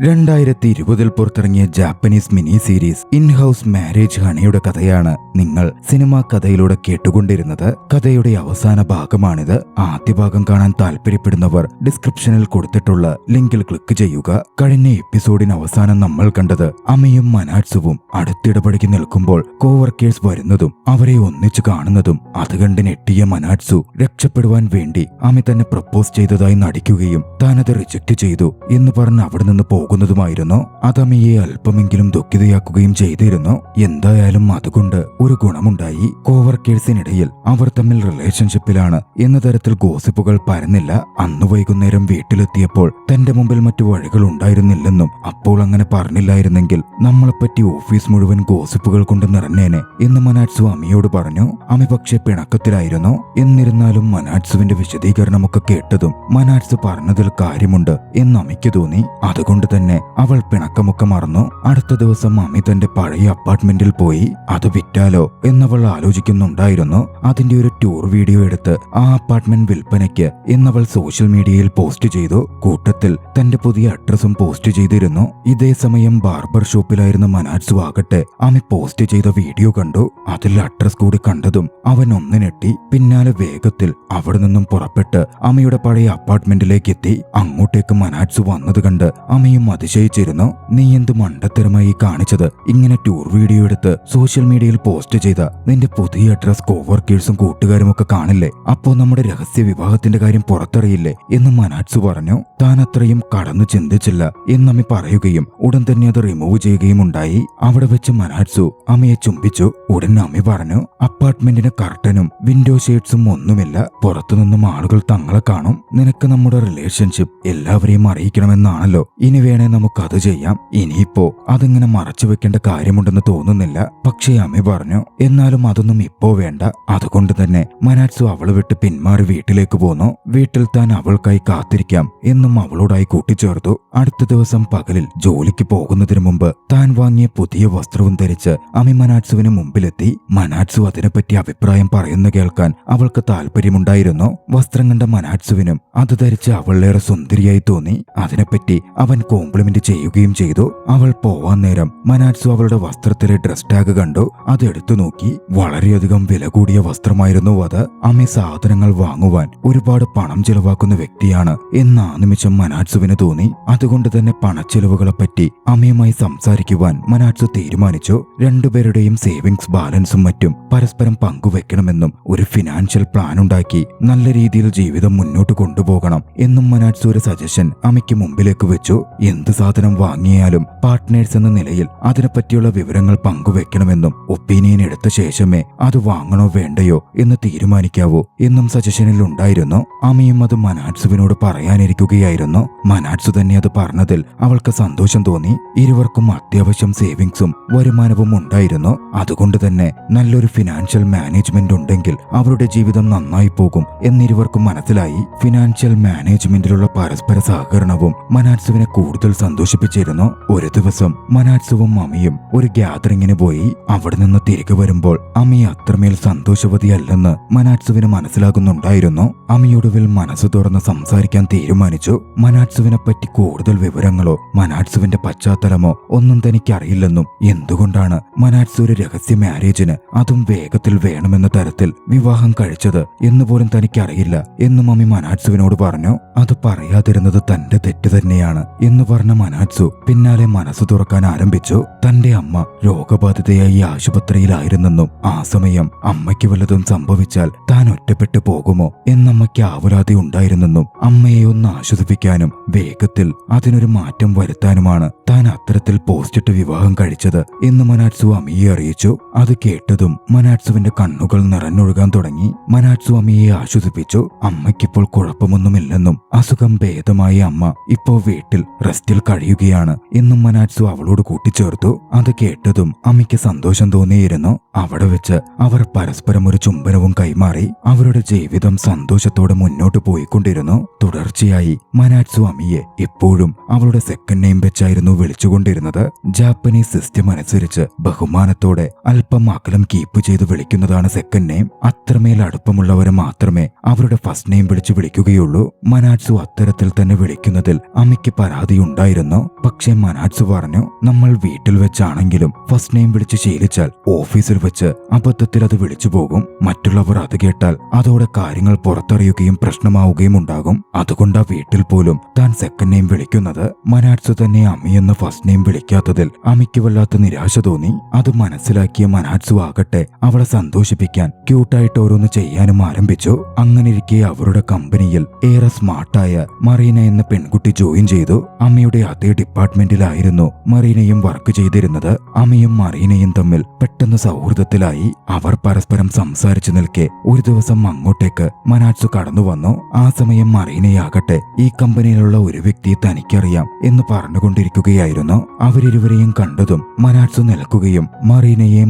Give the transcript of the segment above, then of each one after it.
2020 പുറത്തിറങ്ങിയ Japanese mini series in house marriage ഹണിയുടെ കഥയാണ് നിങ്ങൾ സിനിമാ കഥയിലൂടെ കേട്ടുകൊണ്ടിരുന്നത്. കഥയുടെ അവസാന ഭാഗമാണിത്. ആദ്യ ഭാഗം കാണാൻ താല്പര്യപ്പെടുന്നവർ ഡിസ്ക്രിപ്ഷനിൽ കൊടുത്തിട്ടുള്ള ലിങ്കിൽ ക്ലിക്ക് ചെയ്യുക. കഴിഞ്ഞ എപ്പിസോഡിന് അവസാനം നമ്മൾ കണ്ടത് അമയും മനാറ്റ്സുവും അടുത്തിടപഴകി നിൽക്കുമ്പോൾ കോവർക്കേഴ്സ് വരുന്നതും അവരെ ഒന്നിച്ചു കാണുന്നതും അത് കണ്ട് ഞെട്ടിയ മനാറ്റ്സു രക്ഷപ്പെടുവാൻ വേണ്ടി അമി തന്നെ പ്രപ്പോസ് ചെയ്തതായി നടിക്കുകയും താനത് റിജക്ട് ചെയ്തു എന്ന് പറഞ്ഞ് അവിടെ നിന്ന് പോകുന്നതുമായിരുന്നു. അതമിയെ അല്പമെങ്കിലും ദുഃഖിതയാക്കുകയും ചെയ്തിരുന്നു. എന്തായാലും അതുകൊണ്ട് ഒരു ഗുണമുണ്ടായി. കോവർക്കേഴ്സിനിടയിൽ അവർ തമ്മിൽ റിലേഷൻഷിപ്പിലാണ് എന്ന തരത്തിൽ ഗോസിപ്പുകൾ പരന്നില്ല. അന്ന് വൈകുന്നേരം വീട്ടിലെത്തിയപ്പോൾ തന്റെ മുമ്പിൽ മറ്റു വഴികൾ ഉണ്ടായിരുന്നില്ലെന്നും അപ്പോൾ അങ്ങനെ പറഞ്ഞില്ലായിരുന്നെങ്കിൽ നമ്മളെപ്പറ്റി ഓഫീസ് മുഴുവൻ ഗോസിപ്പുകൾ കൊണ്ട് നിറഞ്ഞേനെ എന്ന് മനാറ്റ്സു അമിയോട് പറഞ്ഞു. അമി പക്ഷെ പിണക്കത്തിലായിരുന്നു. എന്നിരുന്നാലും മനാറ്റ്സുവിന്റെ വിശദീകരണമൊക്കെ കേട്ടതും മനാറ്റ്സു പറഞ്ഞതിൽ കാര്യമുണ്ട് എന്ന് അമിക്ക് തോന്നി. അതുകൊണ്ട് തന്നെ അവൾ പിണക്കമൊക്കെ മറന്നു. അടുത്ത ദിവസം അമി തന്റെ പഴയ അപ്പാർട്ട്മെന്റിൽ പോയി. അത് വിറ്റാലോ എന്നവൾ ആലോചിക്കുന്നുണ്ടായിരുന്നു. അതിന്റെ ഒരു ടൂർ വീഡിയോ എടുത്ത് ആ അപ്പാർട്ട്മെന്റ് വിൽപ്പനയ്ക്ക് എന്നവൾ സോഷ്യൽ മീഡിയയിൽ പോസ്റ്റ് ചെയ്തു. കൂട്ടത്തിൽ തന്റെ പുതിയ അഡ്രസ്സും പോസ്റ്റ് ചെയ്തിരുന്നു. ഇതേ സമയം ബാർബർ ഷോപ്പിലായിരുന്ന മനാറ്റ്സു ആകട്ടെ അമി പോസ്റ്റ് ചെയ്ത വീഡിയോ കണ്ടു. അതിൽ അഡ്രസ് കൂടി കണ്ടതും അവൻ ഒന്ന് ഞെട്ടി. പിന്നാലെ വേഗത്തിൽ അവിടെ നിന്നും പുറപ്പെട്ട് അമിയുടെ പഴയ അപ്പാർട്ട്മെന്റിലേക്ക് എത്തി. അങ്ങോട്ടേക്ക് മനാറ്റ്സു വന്നത് കണ്ട് അമയും അതിശയിച്ചിരുന്നു. നീ എന്ത് മണ്ടത്തരമായി കാണിച്ചത്? ഇങ്ങനെ ടൂർ വീഡിയോ എടുത്ത് സോഷ്യൽ മീഡിയയിൽ പോസ്റ്റ് ചെയ്ത നിന്റെ പുതിയ അഡ്രസ് കോവർക്കേഴ്സും കൂട്ടുകാരും ഒക്കെ കാണില്ലേ? അപ്പോ നമ്മുടെ രഹസ്യ വിവാഹത്തിന്റെ കാര്യം പുറത്തറിയില്ലേ എന്ന് മനാറ്റ്സു പറഞ്ഞു. താൻ അത്രയും കടന്നു ചിന്തിച്ചില്ല എന്നമ്മി പറയുകയും ഉടൻ തന്നെ അത് റിമൂവ് ചെയ്യുകയും ഉണ്ടായി. അവിടെ വെച്ച് മനാറ്റ്സു അമ്മയെ ചുംബിച്ചു. ഉടൻ അമ്മി പറഞ്ഞു, അപ്പാർട്ട്മെന്റിന് കർട്ടനും വിൻഡോ ഷേഡ്സും ഒന്നുമില്ല. പുറത്തുനിന്നും ആളുകൾ തങ്ങളെ കാണും. നിനക്ക് നമ്മുടെ റിലേഷൻഷിപ്പ് എല്ലാവരെയും അറിയിക്കണമെന്നാണല്ലോ. ഇനി വേണേ നമുക്കത് ചെയ്യാം. ഇനിയിപ്പോ അതിങ്ങനെ മറച്ചു വെക്കേണ്ട കാര്യമുണ്ടെന്ന് തോന്നുന്നില്ല. പക്ഷേ അമ്മി പറഞ്ഞു, എന്നാലും അതൊന്നും ഇപ്പോ വേണ്ട. അതുകൊണ്ട് തന്നെ മനാറ്റ്സു അവളെ വിട്ട് പിന്മാറി വീട്ടിലേക്ക് പോന്നു. വീട്ടിൽ താൻ അവൾക്കായി കാത്തിരിക്കാം എന്നും അവളോടായി കൂട്ടിച്ചേർത്തു. അടുത്ത ദിവസം പകലിൽ ജോലിക്ക് പോകുന്നതിന് മുമ്പ് താൻ വാങ്ങിയ പുതിയ വസ്ത്രവും ധരിച്ച് അമി മനാറ്റ്സുവിന് മുമ്പിലെത്തി. മനാറ്റ്സു അതിനെപ്പറ്റി അഭിപ്രായം പറയുന്ന കേൾക്കാൻ അവൾക്ക് താല്പര്യമുണ്ടായിരുന്നു. വസ്ത്രം കണ്ട മനാറ്റ്സുവിനും അത് ധരിച്ച് അവളേറെ സുന്ദരിയായി തോന്നി. അതിനെപ്പറ്റി അവൻ കോംപ്ലിമെന്റ് ചെയ്യുകയും ചെയ്തു. അവൾ പോവാൻ നേരം മനാറ്റ്സു അവളുടെ വസ്ത്രത്തിലെ ഡ്രസ് ടാഗ് കണ്ടു. അതെടുത്തു നോക്കി. വളരെയധികം വില കൂടിയ വസ്ത്രമായിരുന്നു അത്. അമി സാധനങ്ങൾ വാങ്ങുവാൻ ഒരുപാട് പണം ചെലവാക്കുന്ന വ്യക്തിയാണ് എന്ന് ആ നിമിഷം മനാറ്റ്സുവിന് തോന്നി. അതുകൊണ്ട് തന്നെ പണച്ചെലവുകളെപ്പറ്റി അമ്മയുമായി സംസാരിക്കുവാൻ മനാറ്റ്സു തീരുമാനിച്ചു. രണ്ടുപേരുടെയും സേവിങ്സ് ബാലൻസും മറ്റും പരസ്പരം പങ്കുവെക്കണമെന്നും ഒരു ഫിനാൻഷ്യൽ പ്ലാൻ ഉണ്ടാക്കി നല്ല രീതിയിൽ ജീവിതം മുന്നോട്ട് കൊണ്ടുപോകണം എന്നും മനാറ്റ്സു ഒരു സജഷൻ അമ്മയ്ക്ക് മുമ്പിലേക്ക് വെച്ചു. എന്ത് സാധനം വാങ്ങിയാലും പാർട്ട്നേഴ്സ് എന്ന നിലയിൽ അതിനെപ്പറ്റിയുള്ള വിവരങ്ങൾ പങ്കുവെക്കണമെന്നും ഒപ്പീനിയൻ എടുത്ത ശേഷമേ അത് വാങ്ങണോ വേണ്ടയോ എന്ന് തീരുമാനിക്കാവൂ എന്നും സജഷനിൽ ഉണ്ടായിരുന്നു. അമ്മയും അത് മനാറ്റ്സുവിനോട് പറയാനിരിക്കുകയായിരുന്നു. മനാറ്റ്സു തന്നെ അത് പറഞ്ഞതിൽ അവൾക്ക് സന്തോഷം തോന്നി. ഇരുവർക്കും അത്യാവശ്യം സേവിങ്സും വരുമാനവും ഉണ്ടായിരുന്നു. അതുകൊണ്ട് തന്നെ നല്ലൊരു ഫിനാൻഷ്യൽ മാനേജ്മെന്റ് ഉണ്ടെങ്കിൽ അവരുടെ ജീവിതം നന്നായി പോകും എന്നിരുവർക്കും മനസ്സിലായി. ഫിനാൻഷ്യൽ മാനേജ്മെന്റിലുള്ള പരസ്പര സഹകരണവും മനാറ്റ്സുവിനെ കൂടുതൽ സന്തോഷിപ്പിച്ചിരുന്നു. ഒരു ദിവസം മനാറ്റ്സുവും അമിയും ഒരു ഗ്യാദറിങ്ങിന് പോയി. അവിടെ നിന്ന് തിരികെ വരുമ്പോൾ അമി അത്രമേൽ സന്തോഷവതിയല്ലെന്ന് മനാറ്റ്സുവിന് മനസ്സിലാകുന്നുണ്ടായിരുന്നു. അമിയൊടുവിൽ മനസ്സ് തുറന്ന് സംസാരിക്കാൻ തീരുമാനിച്ചു. മനാറ്റ്സുവിനെ പറ്റി കൂടുതൽ വിവരങ്ങളോ മനാറ്റ്സുവിന്റെ പശ്ചാത്തലമോ ഒന്നും തനിക്കറിയില്ലെന്നും എന്തുകൊണ്ടാണ് മനാറ്റ്സു ഒരു രഹസ്യ മാരേജിന് അതും വേഗത്തിൽ വേണമെന്ന തരത്തിൽ വിവാഹം കഴിച്ചത് എന്നുപോലും തനിക്കറിയില്ല എന്നും അമി മനാറ്റ്സുവിനോട് പറഞ്ഞു. അത് പറയാതിരുന്നത് തന്റെ തെറ്റ് തന്നെയാണ് എന്ന് പറഞ്ഞ മനാറ്റ്സു പിന്നാലെ മനസ്സ് തുറക്കാൻ ആരംഭിച്ചു. തന്റെ അമ്മ രോഗബാധിതയായി ആശുപത്രിയിലായിരുന്നെന്നും ആ സമയം അമ്മയ്ക്ക് വല്ലതും സംഭവിച്ചാൽ താൻ ഒറ്റപ്പെട്ടു പോകുമോ എന്നമ്മയ്ക്ക് ആവലാതി ഉണ്ടായിരുന്നെന്നും അമ്മയെ ഒന്ന് ആശ്വസിപ്പിക്കാനും വേഗത്തിൽ അതിനൊരു മാറ്റം വരുത്താനുമാണ് താൻ അത്തരത്തിൽ പോസ്റ്റിട്ട് വിവാഹം കഴിച്ചത് എന്ന് മനാറ്റ്സു അമ്മയെ അറിയിച്ചു. അത് കേട്ടതും മനാറ്റ്സുവിന്റെ കണ്ണുകൾ നിറഞ്ഞൊഴുകാൻ തുടങ്ങി. മനാറ്റ്സു അമ്മയെ ആശ്വസിപ്പിച്ചു. അമ്മയ്ക്കിപ്പോൾ കുഴപ്പമൊന്നുമില്ലെന്നും അസുഖം ഭേദമായ അമ്മ ഇപ്പോ വീട്ടിൽ റെസ്റ്റിൽ കഴിയുകയാണ് എന്നും മനാറ്റ്സു അവളോട് കൂട്ടിച്ചേർത്തു. അത് കേട്ടതും അമ്മയ്ക്ക് സന്തോഷം തോന്നിയിരുന്നു. അവിടെ വെച്ച് അവർ പരസ്പരം ഒരു ചുംബനവും കൈമാറി അവരുടെ ജീവിതം സന്തോഷത്തോടെ മുന്നോട്ട് പോയിക്കൊണ്ടിരുന്നു. തുടർച്ചയായി മനാറ്റ്സു അമിയെ എപ്പോഴും അവളുടെ സെക്കൻഡ് നെയിം വെച്ചായിരുന്നു വിളിച്ചുകൊണ്ടിരുന്നത്. ജാപ്പനീസ് സിസ്റ്റം അനുസരിച്ച് ബഹുമാനത്തോടെ അല്പം അകലം കീപ്പ് ചെയ്ത് വിളിക്കുന്നതാണ് സെക്കൻഡ് നെയിം. അത്രമേൽ അടുപ്പമുള്ളവരെ മാത്രമേ അവരുടെ ഫസ്റ്റ് നെയിം വിളിച്ചു വിളിക്കുകയുള്ളൂ. മനാറ്റ്സു അത്തരത്തിൽ തന്നെ വിളിക്കുന്നതിൽ അമിക്ക് പരാതിയുണ്ടായിരുന്നു. പക്ഷേ മനാറ്റ്സു പറഞ്ഞു, നമ്മൾ വീട്ടിൽ വെച്ചാണെങ്കിലും ഫസ്റ്റ് നെയിം വിളിച്ച് ശീലിച്ചാൽ ഓഫീസിൽ വെച്ച് അബദ്ധത്തിൽ അത് വിളിച്ചു പോകും. മറ്റുള്ളവർ അത് കേട്ടാൽ അതോടെ കാര്യങ്ങൾ പുറത്തറിയുകയും പ്രശ്നമാവുകയും ഉണ്ടാകും. അതുകൊണ്ടാ വീട്ടിൽ പോലും താൻ സെക്കൻഡ് നെയിം വിളിക്കുന്നത്. മനാറ്റ്സു തന്നെ അമി എന്ന ഫസ്റ്റ് നെയിം വിളിക്കാത്തതിൽ അമിക്ക് വല്ലാത്ത നിരാശ തോന്നി. അത് മനസ്സിലാക്കിയ മനാറ്റ്സു ആകട്ടെ അവളെ സന്തോഷിപ്പിക്കാൻ ക്യൂട്ടായിട്ട് ഓരോന്ന് ചെയ്യാനും ആരംഭിച്ചു. അങ്ങനെയിരിക്കെ അവരുടെ കമ്പനിയിൽ ഏറെ സ്മാർട്ടായ മറീന എന്ന പെൺകുട്ടി ജോയിൻ ചെയ്തു. അമ്മയുടെ അതേ ഡിപ്പാർട്ട്മെന്റിലായിരുന്നു മറീനയും വർക്ക് ചെയ്തിരുന്നത്. അമ്മയും മറീനയും തമ്മിൽ പെട്ടെന്ന് സൗഹൃദത്തിലായി. അവർ പരസ്പരം സംസാരിച്ചു നിൽക്കെ ഒരു ദിവസം അങ്ങോട്ടേക്ക് മനാറ്റ്സു കടന്നു വന്നു. ആ സമയം മറീനയാകട്ടെ ഈ കമ്പനിയിലുള്ള ഒരു വ്യക്തിയെ തനിക്കറിയാം എന്ന് പറഞ്ഞുകൊണ്ടിരിക്കുകയായിരുന്നു. അവരിരുവരെയും കണ്ടതും മനാറ്റ്സു നിൽക്കുകയും മറീനയെ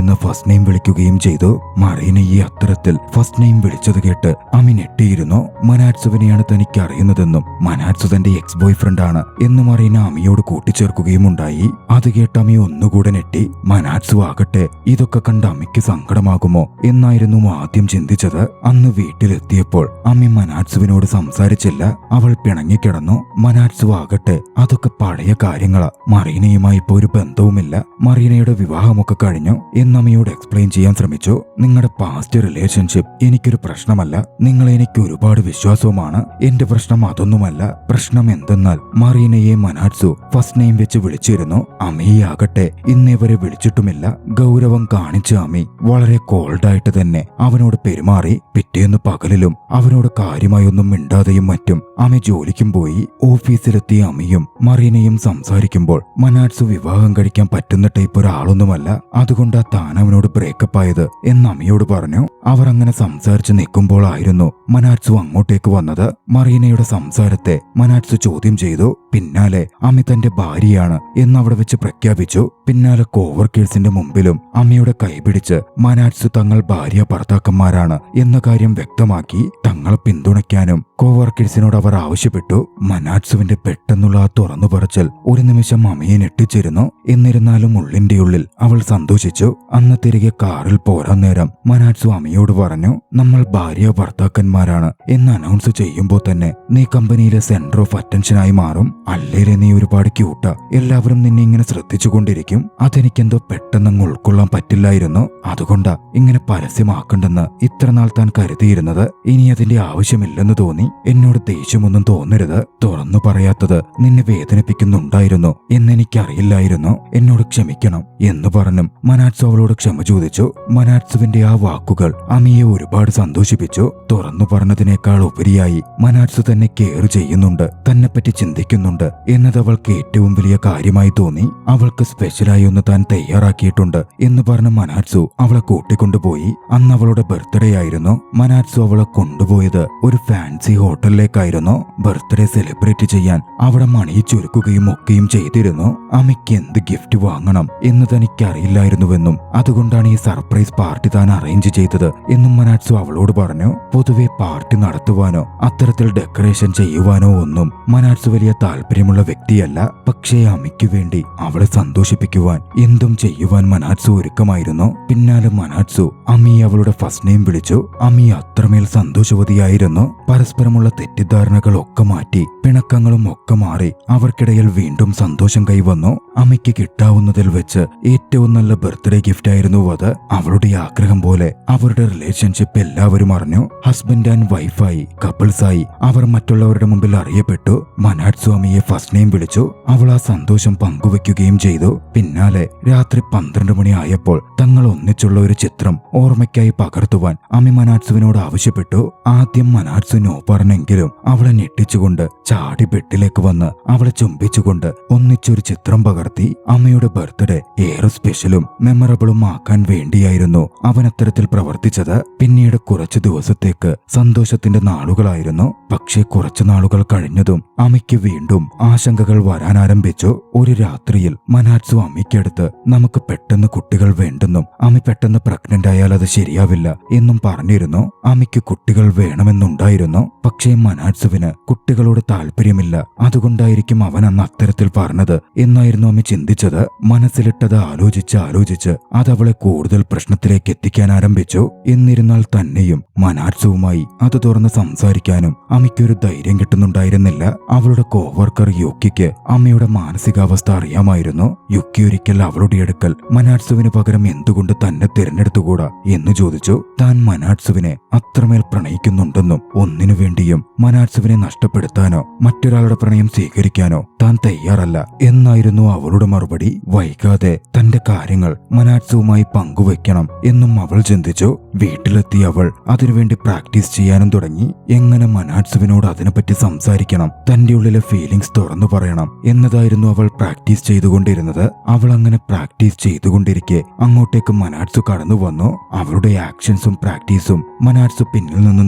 എന്ന ഫസ്റ്റ് നെയിം വിളിക്കുകയും ചെയ്തു. മറീനയെ അത്തരത്തിൽ ഫസ്റ്റ് നെയിം വിളിച്ചത് കേട്ട് അമി ഞെട്ടിയിരുന്നു. മനാറ്റ്സുവിനെയാണ് തനിക്ക് അറിയുന്നതെന്നും മനാറ്റ്സു തന്റെ എക്സ് ബോയ് ഫ്രണ്ട് ആണ് എന്ന് മറീന അമിയോട് കൂട്ടിച്ചേർക്കുകയും ഉണ്ടായി. അത് കേട്ട് അമി ഒന്നുകൂടെ ഞെട്ടി. മനാറ്റ്സു ആകട്ടെ ഇതൊക്കെ കണ്ട് അമിക്ക് സങ്കടമാകുമോ എന്നായിരുന്നു ആദ്യം ചിന്തിച്ചത്. അന്ന് വീട്ടിലെത്തിയപ്പോൾ അമ്മി മനാറ്റ്സുവിനോട് സംസാരിച്ചില്ല. അവൾ പിണങ്ങിക്കിടന്നു. മനാറ്റ്സു ആകട്ടെ അതൊക്കെ പഴയ കാര്യങ്ങളാ, മറീനയുമായി ഇപ്പോ ഒരു ബന്ധവുമില്ല, മറീനയുടെ വിവാഹമൊക്കെ കഴിഞ്ഞു എന്നമ്മയോട് എക്സ്പ്ലെയിൻ ചെയ്യാൻ ശ്രമിച്ചു. നിങ്ങളുടെ പാസ്റ്റ് റിലേഷൻഷിപ്പ് എനിക്കൊരു പ്രശ്നമല്ല, നിങ്ങൾ എനിക്ക് ഒരുപാട് വിശ്വാസവുമാണ്. എന്റെ പ്രശ്നം അതൊന്നുമല്ല. പ്രശ്നം എന്തെന്നാൽ മറീനയെ മനാറ്റ്സു ഫസ്റ്റ് നെയിം വെച്ച് വിളിച്ചിരുന്നു. അമ്മയാകട്ടെ ഇന്നേവരെ വിളിച്ചിട്ടുമില്ല. ഗൗരവം കാണിച്ച അമ്മി വളരെ കോൾഡായിട്ട് തന്നെ അവനോട് പെരുമാറി. പിറ്റേന്ന് പകലിലും അവനോട് കാര്യമായൊന്നും മിണ്ടാതെയും മറ്റും അമ്മ ജോലിക്കും പോയി. ഓഫീസിലെത്തിയ അമ്മയും മറീനയും സംസാരിക്കുമ്പോൾ മനാറ്റ്സു വിവാഹം കഴിക്കാൻ പറ്റുന്ന ടൈപ്പ് ഒരാളൊന്നുമല്ല, അതുകൊണ്ടാ താൻ അവനോട് ബ്രേക്കപ്പ് ആയത് എന്ന് അമ്മയോട് പറഞ്ഞു. അവർ അങ്ങനെ സംസാരിച്ച് നിൽക്കുമ്പോഴായിരുന്നു മനാറ്റ്സു അങ്ങോട്ടേക്ക് വന്നത്. മറീനയുടെ സംസാരത്തെ മനാറ്റ്സു ചോദ്യം ചെയ്തു. പിന്നാലെ അമ്മി തന്റെ ഭാര്യയാണ് എന്നവിടെ വെച്ച് പ്രഖ്യാപിച്ചു. പിന്നാലെ കോവർക്കേഴ്സിന്റെ മുമ്പിലും അമ്മയുടെ കൈപിടിച്ച് മനാറ്റ്സു തങ്ങൾ ഭാര്യ ഭർത്താക്കന്മാരാണ് എന്ന കാര്യം വ്യക്തമാക്കി. തങ്ങളെ പിന്തുണയ്ക്കാനും കോവർക്കേഴ്സിനോട് അവർ ആവശ്യപ്പെട്ടു. മനാറ്റ്സുവിന്റെ പെട്ടെന്നുള്ള ആ തുറന്നു പറച്ചൽ ഒരു നിമിഷം അമ്മയെ ഞെട്ടിച്ചിരുന്നു. എന്നിരുന്നാലും ഉള്ളിന്റെ ഉള്ളിൽ അവൾ സന്തോഷിച്ചു. അന്ന് തിരികെ കാറിൽ പോരാൻ നേരം മനാറ്റ്സു അമ്മയോട് പറഞ്ഞു, നമ്മൾ ഭാര്യ ഭർത്താക്കന്മാരാണ് എന്ന് അനൗൺസ് ചെയ്യുമ്പോൾ തന്നെ നീ കമ്പനിയിലെ സെന്റർ ഓഫ് അറ്റൻഷനായി മാറും. അല്ലേലെ നീ ഒരുപാട് ക്യൂട്ടാ, എല്ലാവരും നിന്നെ ഇങ്ങനെ ശ്രദ്ധിച്ചുകൊണ്ടിരിക്കും. അതെനിക്കെന്തോ പെട്ടെന്നങ്ങ് ഉൾക്കൊള്ളാൻ പറ്റില്ലായിരുന്നു. അതുകൊണ്ടാ ഇങ്ങനെ പരസ്യമാക്കണ്ടെന്ന് ഇത്ര നാൾ താൻ കരുതിയിരുന്നത്. ഇനി അതിന്റെ ആവശ്യമില്ലെന്ന് തോന്നി. എന്നോട് ദേഷ്യമൊന്നും തോന്നരുത്. തുറന്നു പറയാത്തത് നിന്നെ വേദനിപ്പിക്കുന്നുണ്ടായിരുന്നു എന്നെനിക്കറിയില്ലായിരുന്നു. എന്നോട് ക്ഷമിക്കണം എന്ന് പറഞ്ഞും മനാറ്റ്സു അവളോട് ക്ഷമ ചോദിച്ചു. മനാറ്റ്സുവിന്റെ ആ വാക്കുകൾ അമിയെ ഒരുപാട് സന്തോഷിപ്പിച്ചു. തുറന്നു പറഞ്ഞതിനേക്കാൾ ഉപരിയായി മനാറ്റ്സു തന്നെ കെയർ ചെയ്യുന്നുണ്ട്, തന്നെപ്പറ്റി ചിന്തിക്കുന്നുണ്ട് എന്നത് അവൾക്ക് ഏറ്റവും വലിയ കാര്യമായി തോന്നി. അവൾക്ക് സ്പെഷ്യലായി ഒന്ന് താൻ തയ്യാറാക്കിയിട്ടുണ്ട് എന്ന് പറഞ്ഞ് മനാറ്റ്സു അവളെ കൂട്ടിക്കൊണ്ടുപോയി. അന്ന് അവളുടെ ബർത്ത്ഡേ ആയിരുന്നു. മനാറ്റ്സു അവളെ കൊണ്ടുപോയത് ഒരു ഫാൻസി ഹോട്ടലിലേക്കായിരുന്നു. ബർത്ത്ഡേ സെലിബ്രേറ്റ് ചെയ്യാൻ അവിടെ മണി ചുരുക്കുകയും ഒക്കെയും ചെയ്തിരുന്നു. അമ്മയ്ക്ക് എന്ത് ഗിഫ്റ്റ് വാങ്ങണം എന്ന് തനിക്കറിയില്ലായിരുന്നുവെന്നും അതുകൊണ്ടാണ് ഈ സർപ്രൈസ് പാർട്ടി താൻ അറേഞ്ച് ചെയ്തത് എന്നും മനാറ്റ്സു അവളോട് പറഞ്ഞു. പൊതുവെ പാർട്ടി നടത്തുവാനോ അത്തരത്തിൽ ഡെക്കറേഷൻ ചെയ്യുവാനോ ഒന്നും മനാറ്റ്സു വലിയ താല്പര്യമുള്ള വ്യക്തിയല്ല. പക്ഷേ അമ്മയ്ക്ക് വേണ്ടി അവളെ സന്തോഷിപ്പിക്കുവാൻ എന്തും ചെയ്യുവാൻ മനാറ്റ്സു ഒരുക്കമായിരുന്നു. പിന്നാലെ മനാറ്റ്സു അമ്മിയെ അവളുടെ ഫസ്റ്റ് നെയിം വിളിച്ചു. അമ്മി അത്രമേൽ സന്തോഷവതിയായിരുന്നു. പരസ്പരമുള്ള തെറ്റിദ്ധാരണകൾ ഒക്കെ മാറ്റി പിണക്കങ്ങളും ഒക്കെ മാറി അവർക്കിടയിൽ വീണ്ടും സന്തോഷം കൈവന്നു. അമ്മയ്ക്ക് കിട്ടാവുന്നതിൽ വെച്ച് ഏറ്റവും നല്ല ബർത്ത്ഡേ ഗിഫ്റ്റ് ആയിരുന്നു അത്. അവളുടെ ആഗ്രഹം പോലെ അവരുടെ റിലേഷൻഷിപ്പ് എല്ലാവരും അറിഞ്ഞു. ഹസ്ബൻഡ് ആൻഡ് വൈഫായി, കപ്പിൾസായി അവർ മറ്റുള്ളവരുടെ മുമ്പിൽ അറിയപ്പെട്ടു. മനാറ്റ്സു അമ്മിയെ ഫസ്റ്റ് നെയിം വിളിച്ചു. അവൾ ആ സന്തോഷം പങ്കുവെക്കുകയും ചെയ്തു. പിന്നാലെ രാത്രി 12 മണി ആയപ്പോൾ തങ്ങൾ ഒന്നിച്ചുള്ള ഒരു ചിത്രം ഓർമ്മയ്ക്കായി പകർത്തുവാൻ അമ്മി മനാറ്റ്സുവിനോട് ആവശ്യപ്പെട്ടു. ആദ്യം മനാറ്റ്സു നോ പറഞ്ഞെങ്കിലും അവളെ ഞെട്ടിച്ചുകൊണ്ട് ചാടി ബെഡിലേക്ക് വന്ന് അവളെ ചുംബിച്ചുകൊണ്ട് ഒന്നിച്ചൊരു ചിത്രം പകർന്നു. പകർത്തി അമ്മയുടെ ബർത്ത്ഡേ ഏറെ സ്പെഷ്യലും മെമ്മറബിളും ആക്കാൻ വേണ്ടിയായിരുന്നു അവൻ അത്തരത്തിൽ പ്രവർത്തിച്ചത്. പിന്നീട് കുറച്ചു ദിവസത്തേക്ക് സന്തോഷത്തിന്റെ നാളുകളായിരുന്നു. പക്ഷേ കുറച്ചു നാളുകൾ കഴിഞ്ഞതും അമ്മയ്ക്ക് വീണ്ടും ആശങ്കകൾ വരാനാരംഭിച്ചു. ഒരു രാത്രിയിൽ മനാറ്റ്സു അമ്മയ്ക്കടുത്ത് നമുക്ക് പെട്ടെന്ന് കുട്ടികൾ വേണ്ടെന്നും അമ്മ പെട്ടെന്ന് പ്രഗ്നന്റ് ആയാൽ അത് ശരിയാവില്ല എന്നും പറഞ്ഞിരുന്നു. അമ്മയ്ക്ക് കുട്ടികൾ വേണമെന്നുണ്ടായിരുന്നു. പക്ഷേ മനാറ്റ്സുവിന് കുട്ടികളോട് താല്പര്യമില്ല. അതുകൊണ്ടായിരിക്കും അവൻ അന്ന് അത്തരത്തിൽ പറഞ്ഞത് എന്നായിരുന്നു അമ്മ ചിന്തിച്ചത്. മനസ്സിലിട്ടത് ആലോചിച്ച് അതവളെ കൂടുതൽ പ്രശ്നത്തിലേക്ക് എത്തിക്കാൻ ആരംഭിച്ചു. എന്നിരുന്നാൽ തന്നെയും മനാറ്റ്സുവുമായി അത് തുറന്ന് സംസാരിക്കാനും അമ്മയ്ക്കൊരു ധൈര്യം കിട്ടുന്നുണ്ടായിരുന്നില്ല. അവളുടെ കോവർക്കർ യുക്കിക്ക് അമ്മയുടെ മാനസികാവസ്ഥ അറിയാമായിരുന്നു. യുക്കി ഒരിക്കൽ അവളുടെ അടുക്കൽ മനാറ്റ്സുവിന് പകരം എന്തുകൊണ്ട് തന്നെ തിരഞ്ഞെടുത്തുകൂടാ എന്ന് ചോദിച്ചു. താൻ മനാറ്റ്സുവിനെ അത്രമേൽ പ്രണയിക്കുന്നുണ്ടെന്നും ഒന്നിനു വേണ്ടിയും മനാറ്റ്സുവിനെ നഷ്ടപ്പെടുത്താനോ മറ്റൊരാളുടെ പ്രണയം സ്വീകരിക്കാനോ താൻ തയ്യാറല്ല എന്നായിരുന്നു അവളുടെ മറുപടി. വൈകാതെ തന്റെ കാര്യങ്ങൾ മനാറ്റ്സുവുമായി പങ്കുവെക്കണം എന്നും അവൾ ചിന്തിച്ചു. വീട്ടിലെത്തി അവൾ അതിനുവേണ്ടി പ്രാക്ടീസ് ചെയ്യാനും തുടങ്ങി. എങ്ങനെ മനാറ്റ്സുവിനോട് അതിനെപ്പറ്റി സംസാരിക്കണം, തന്റെ ഉള്ളിലെ ഫീലിംഗ്സ് തുറന്നു പറയണം എന്നതായിരുന്നു അവൾ പ്രാക്ടീസ് ചെയ്തുകൊണ്ടിരുന്നത്. അവൾ അങ്ങനെ പ്രാക്ടീസ് ചെയ്തുകൊണ്ടിരിക്കെ അങ്ങോട്ടേക്ക് മനാറ്റ്സു കടന്നു വന്നു. അവളുടെ ആക്ഷൻസും പ്രാക്ടീസും മനാറ്റ്സു പിന്നിൽ നിന്ന്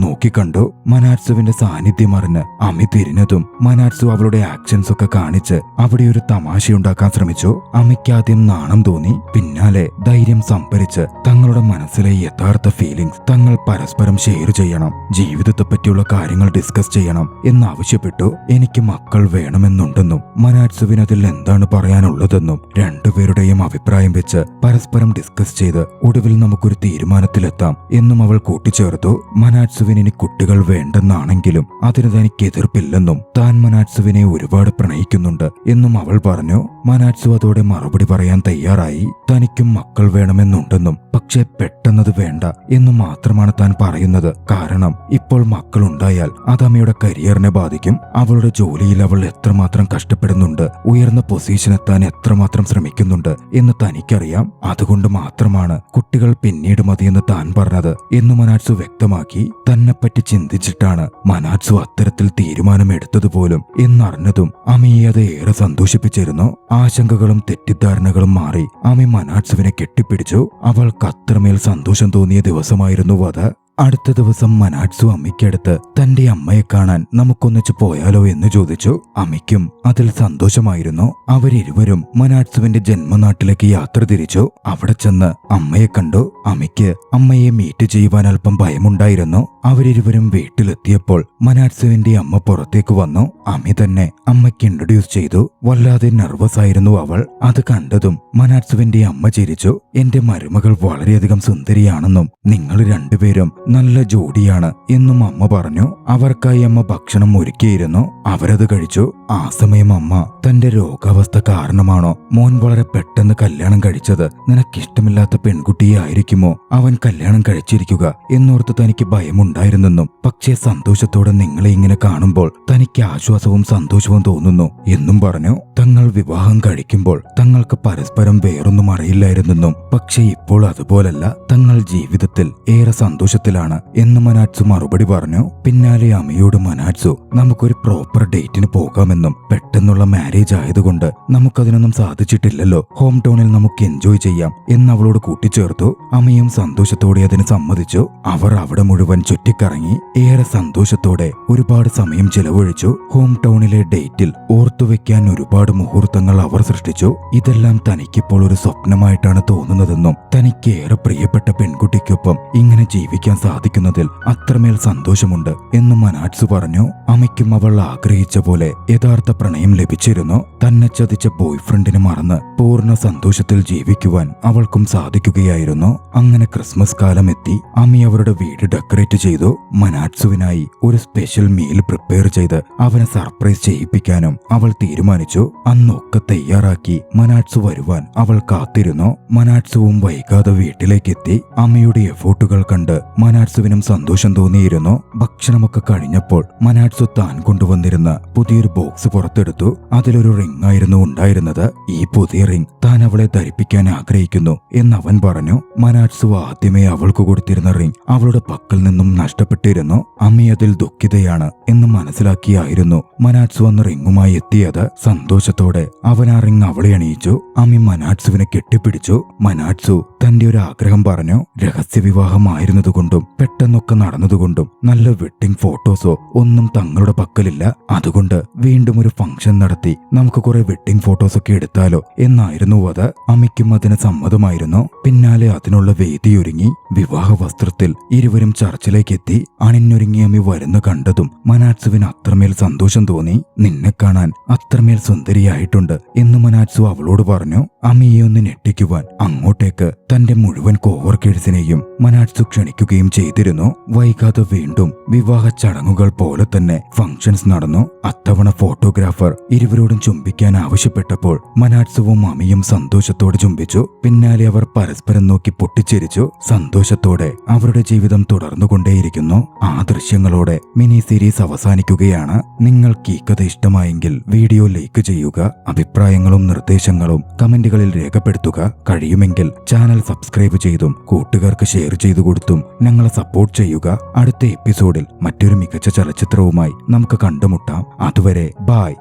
നോക്കിക്കണ്ടു. മനാറ്റ്സുവിന്റെ സാന്നിധ്യം അറിഞ്ഞ് അമ്മി തിരിഞ്ഞതും മനാറ്റ്സു അവളുടെ ആക്ഷൻസ് ഒക്കെ കാണിച്ച് അവിടെ ഒരു തമാശയുണ്ടാക്കാൻ ശ്രമിച്ചു. അമ്മയ്ക്ക് ആദ്യം നാണം തോന്നി. പിന്നാലെ ധൈര്യം സംഭരിച്ച് തങ്ങളുടെ മനസ്സിലെ യഥാർത്ഥ ഫീലിംഗ്സ് തങ്ങൾ പരസ്പരം ഷെയർ ചെയ്യണം, ജീവിതത്തെ പറ്റിയുള്ള കാര്യങ്ങൾ ഡിസ്കസ് ചെയ്യണം എന്നാവശ്യപ്പെട്ടു. എനിക്ക് മക്കൾ വേണമെന്നുണ്ടെന്നും മനാറ്റ്സുവിന് അതിൽ എന്താണ് പറയാനുള്ളതെന്നും രണ്ടുപേരുടെയും അഭിപ്രായം വെച്ച് പരസ്പരം ഡിസ്കസ് ചെയ്ത് ഒടുവിൽ നമുക്കൊരു തീരുമാനത്തിലെത്താം എന്നും അവൾ കൂട്ടിച്ചേർത്തു. മനാറ്റ്സുവിന് ഇനി കുട്ടികൾ വേണ്ടെന്നാണെങ്കിലും അതിന് തനിക്ക് എതിർപ്പില്ലെന്നും താൻ മനാറ്റ്സുവിനെ ഒരുപാട് പ്രണയിക്കുന്നുണ്ട് എന്നും അവൾ പറഞ്ഞു. മനാറ്റ്സു അതോടെ മറുപടി പറയാൻ തയ്യാറായി. തനിക്കും മക്കൾ വേണമെന്നുണ്ടെന്നും പക്ഷേ പെട്ടെന്നത് വേണ്ട എന്നു മാത്രമാണ് താൻ പറയുന്നത്. കാരണം ഇപ്പോൾ മക്കളുണ്ടായാൽ അത് അമ്മയുടെ കരിയറിനെ ബാധിക്കും. അവളുടെ ജോലിയിൽ അവൾ എത്രമാത്രം കഷ്ടപ്പെടുന്നുണ്ട്, ഉയർന്ന പൊസിഷനെത്താൻ എത്രമാത്രം ശ്രമിക്കുന്നുണ്ട് എന്ന് തനിക്കറിയാം. അതുകൊണ്ട് മാത്രമാണ് കുട്ടികൾ പിന്നീട് മതിയെന്ന് താൻ പറഞ്ഞത് എന്ന് മനാറ്റ്സു വ്യക്തമാക്കി. തന്നെപ്പറ്റി ചിന്തിച്ചിട്ടാണ് മനാറ്റ്സു അത്തരത്തിൽ തീരുമാനമെടുത്തതുപോലും എന്നറിഞ്ഞതും അമ്മയെ അത് ഏറെ സന്തോഷിപ്പിച്ചിരുന്നു. ആശങ്കകളും തെറ്റിദ്ധാരണകളും മാറി അമ്മ മനാറ്റ്സുവിനെ കെട്ടിപ്പിടിച്ചു. അവൾക്ക് അത്രമേൽ സന്തോഷം തോന്നിയ ദിവസമായിരുന്നു അത്. അടുത്ത ദിവസം മനാറ്റ്സു അമ്മയ്ക്കടുത്ത് തന്റെ അമ്മയെ കാണാൻ നമുക്കൊന്നിച്ച് പോയാലോ എന്ന് ചോദിച്ചു. അമ്മയ്ക്കും അതിൽ സന്തോഷമായിരുന്നു. അവരിരുവരും മനാറ്റ്സുവിന്റെ ജന്മനാട്ടിലേക്ക് യാത്ര തിരിച്ചു. അവിടെ ചെന്ന് അമ്മയെ കണ്ടു. അമ്മയ്ക്ക് അമ്മയെ മീറ്റ് ചെയ്യുവാൻ അല്പം ഭയമുണ്ടായിരുന്നു. അവരിരുവരും വീട്ടിലെത്തിയപ്പോൾ മനാറ്റ്സുവിന്റെ അമ്മ പുറത്തേക്ക് വന്നു. അമ്മ തന്നെ അമ്മയ്ക്ക് ഇൻട്രൊഡ്യൂസ് ചെയ്തു. വല്ലാതെ നെർവസ് ആയിരുന്നു അവൾ. അത് കണ്ടതും മനാറ്റ്സുവിന്റെ അമ്മ ചിരിച്ചു. എന്റെ മരുമകൾ വളരെയധികം സുന്ദരിയാണെന്നും നിങ്ങൾ രണ്ടുപേരും നല്ല ജോഡിയാണ് എന്നും അമ്മ പറഞ്ഞു. അവർക്കായി അമ്മ ഭക്ഷണം ഒരുക്കിയിരുന്നു. അവരത് കഴിച്ചു. ആ സമയം അമ്മ തന്റെ രോഗാവസ്ഥ കാരണമാണോ മോൻ വളരെ പെട്ടെന്ന് കല്യാണം കഴിച്ചത്, നിനക്കിഷ്ടമില്ലാത്ത പെൺകുട്ടിയെ ആയിരിക്കുമോ അവൻ കല്യാണം കഴിച്ചിരിക്കുക എന്നോർത്ത് തനിക്ക് ഭയമുണ്ടായിരുന്നെന്നും പക്ഷേ സന്തോഷത്തോടെ നിങ്ങളെ ഇങ്ങനെ കാണുമ്പോൾ തനിക്ക് ആശ്വാസവും സന്തോഷവും തോന്നുന്നു എന്നും പറഞ്ഞു. തങ്ങൾ വിവാഹം കഴിക്കുമ്പോൾ തങ്ങൾക്ക് പരസ്പരം വേറൊന്നും അറിയില്ലായിരുന്നെന്നും പക്ഷേ ഇപ്പോൾ അതുപോലല്ല, തങ്ങൾ ജീവിതത്തിൽ ഏറെ സന്തോഷത്തിലാണ് എന്ന് മനാറ്റ്സു മറുപടി പറഞ്ഞു. പിന്നാലെ അമ്മയോട് മനാറ്റ്സു നമുക്കൊരു പ്രോപ്പർ ഡേറ്റിന് പോകാമെന്നും പെട്ടെന്നുള്ള മാരേജ് ആയതുകൊണ്ട് നമുക്കതിനൊന്നും സാധിച്ചിട്ടില്ലല്ലോ, ഹോം ടൗണിൽ നമുക്ക് എൻജോയ് ചെയ്യാം എന്ന് അവളോട് കൂട്ടിച്ചേർത്തു. അമ്മയും സന്തോഷത്തോടെ അതിന് സമ്മതിച്ചു. അവർ അവിടെ മുഴുവൻ ചുറ്റിക്കറങ്ങി ഏറെ സന്തോഷത്തോടെ ഒരുപാട് സമയം ചെലവഴിച്ചു. ഹോം ടൗണിലെ ഡേറ്റിൽ ഓർത്തുവെക്കാൻ ഒരുപാട് മുഹൂർത്തങ്ങൾ അവർ സൃഷ്ടിച്ചു. ഇതെല്ലാം തനിക്കിപ്പോൾ ഒരു സ്വപ്നമായിട്ടാണ് തോന്നുന്നതെന്നും തനിക്ക് ഏറെ പ്രിയപ്പെട്ട പെൺകുട്ടിക്കൊപ്പം ഇങ്ങനെ ജീവിക്കാൻ സാധിക്കുന്നതിൽ അത്രമേൽ സന്തോഷമുണ്ട് എന്ന് മനാറ്റ്സു പറഞ്ഞു. അമ്മയ്ക്കും അവൾ ആഗ്രഹിച്ച പോലെ യഥാർത്ഥ പ്രണയം ലഭിച്ചിരുന്നു. തന്നെ ചതിച്ച ബോയ്ഫ്രണ്ടിനെ മറന്ന് പൂർണ്ണ സന്തോഷത്തിൽ ജീവിക്കുവാൻ അവൾക്കും സാധിക്കുകയായിരുന്നു. അങ്ങനെ ക്രിസ്മസ് കാലം എത്തി. അമ്മി അവരുടെ വീട് ഡെക്കറേറ്റ് ചെയ്തു. മനാറ്റ്സുവിനായി ഒരു സ്പെഷ്യൽ മീൽ പ്രിപ്പയർ ചെയ്ത് അവനെ സർപ്രൈസ് ചെയ്യിപ്പിക്കാനും അവൾ തീരുമാനിച്ചു. അന്നൊക്കെ തയ്യാറാക്കി മനാറ്റ്സു വരുവാൻ അവൾ കാത്തിരുന്നു. മനാറ്റ്സുവും വൈകാതെ വീട്ടിലേക്കെത്തി. അമ്മയുടെ എഫോർട്ടുകൾ കണ്ട് മനാറ്റ്സുവിനും സന്തോഷം തോന്നിയിരുന്നു. ഭക്ഷണമൊക്കെ കഴിഞ്ഞപ്പോൾ മനാറ്റ്സു താൻ കൊണ്ടുവന്നിരുന്ന പുതിയൊരു ബോക്സ് പുറത്തെടുത്തു. അതിലൊരു റിംഗ് ആയിരുന്നു ഉണ്ടായിരുന്നത്. ഈ പുതിയ റിംഗ് താൻ അവളെ ധരിപ്പിക്കാൻ ആഗ്രഹിക്കുന്നു എന്നവൻ പറഞ്ഞു. മനാറ്റ്സു ആദ്യമേ അവൾക്ക് കൊടുത്തിരുന്ന റിംഗ് അവളുടെ പക്കൽ നിന്നും നഷ്ടപ്പെട്ടിരുന്നു. അമ്മി അതിൽ ദുഃഖിതയാണ് എന്ന് മനസ്സിലാക്കിയായിരുന്നു മനാറ്റ്സു അന്ന് റിംഗുമായി എത്തിയത്. സന്തോഷത്തോടെ അവൻ ആ റിംഗ് അവളെ അണിയിച്ചു. അമ്മി മനാറ്റ്സുവിനെ കെട്ടിപ്പിടിച്ചു. മനാറ്റ്സു തന്റെ ഒരു ആഗ്രഹം പറഞ്ഞു. രഹസ്യവിവാഹമായിരുന്നതുകൊണ്ടും പെട്ടെന്നൊക്കെ നടന്നതുകൊണ്ടും നല്ല വെഡ്ഡിംഗ് ഫോട്ടോസോ ഒന്നും തങ്ങളുടെ പക്കലില്ല. അതുകൊണ്ട് വീണ്ടും ഒരു ഫംഗ്ഷൻ നടത്തി നമുക്ക് കുറെ വെഡ്ഡിംഗ് ഫോട്ടോസ് ഒക്കെ എടുത്താലോ എന്നായിരുന്നു അത്. അമ്മയ്ക്കും അതിന് സമ്മതമായിരുന്നു. പിന്നാലെ അതിനുള്ള വേദിയൊരുങ്ങി. വിവാഹ വസ്ത്രത്തിൽ ഇരുവരും ചർച്ചിലേക്ക് എത്തി. അണിഞ്ഞൊരുങ്ങി അമ്മി വരുന്ന കണ്ടതും മനാറ്റ്സുവിന് അത്രമേൽ സന്തോഷം തോന്നി. നിന്നെ കാണാൻ അത്രമേൽ സുന്ദരിയായിട്ടുണ്ട് എന്ന് മനാറ്റ്സു അവളോട് പറഞ്ഞു. അമ്മിയെ ഒന്ന് ഞെട്ടിക്കുവാൻ അങ്ങോട്ടേക്ക് തന്റെ മുഴുവൻ കോവർക്കേഴ്സിനെയും മനാറ്റ്സു ക്ഷണിക്കുകയും ചെയ്തിരുന്നു. വൈകാതെ വീണ്ടും വിവാഹ ചടങ്ങുകൾ പോലെ തന്നെ ഫംഗ്ഷൻസ് നടന്നു. അത്തവണ ഫോട്ടോഗ്രാഫർ ഇരുവരോടും ചുംബിക്കാൻ ആവശ്യപ്പെട്ടപ്പോൾ മനാറ്റ്സുവും അമ്മിയും സന്തോഷത്തോടെ ചുംബിച്ചു. പിന്നാലെ അവർ പരസ്പരം നോക്കി പൊട്ടിച്ചിരിച്ചു. സന്തോഷത്തോടെ അവരുടെ ജീവിതം തുടർന്നുകൊണ്ടേയിരിക്കുന്നു. ആ ദൃശ്യങ്ങളോടെ മിനി സീരീസ് അവസാനിക്കുകയാണ്. നിങ്ങൾക്ക് ഈ കഥ ഇഷ്ടമായെങ്കിൽ വീഡിയോ ലൈക്ക് ചെയ്യുക. അഭിപ്രായങ്ങളും നിർദ്ദേശങ്ങളും കമന്റുകളിൽ രേഖപ്പെടുത്തുക. കഴിയുമെങ്കിൽ ചാനൽ സബ്സ്ക്രൈബ് ചെയ്തും കൂട്ടുകാർക്ക് ഷെയർ ചെയ്തു കൊടുത്തും ഞങ്ങളെ സപ്പോർട്ട് ചെയ്യുക. അടുത്ത എപ്പിസോഡിൽ മറ്റൊരു മികച്ച ചലച്ചിത്രവുമായി നമുക്ക് കണ്ടുമുട്ടാം. അതുവരെ ബായ്.